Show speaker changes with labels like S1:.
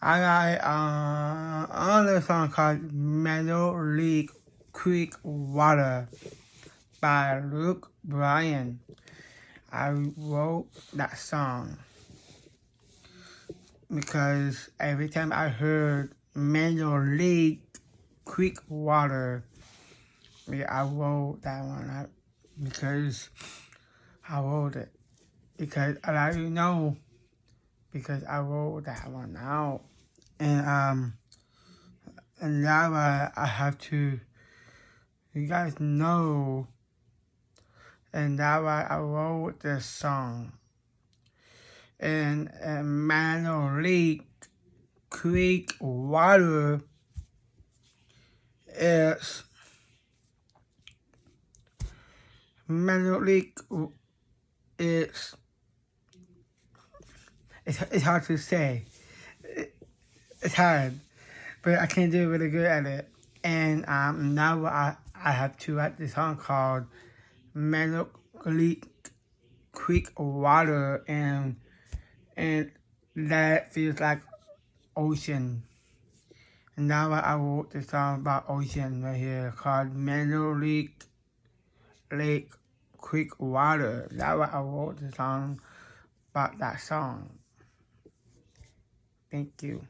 S1: I got another song called Muckalee Creek Water by Luke Bryan. I wrote that song because every time I heard Muckalee Creek Water, I wrote that one up because I wrote it. Because I let you know, because I wrote that one out. And now I have to, you guys know, and now I wrote this song. And Muckalee Creek Water is Muckalee is it's hard to say. It's hard, but I can't do really good at it. And now I have to write this song called Muckalee Creek Water, and that feels like ocean. And now I wrote this song about ocean right here called Muckalee Creek Water. That's why I wrote the song about that song. Thank you.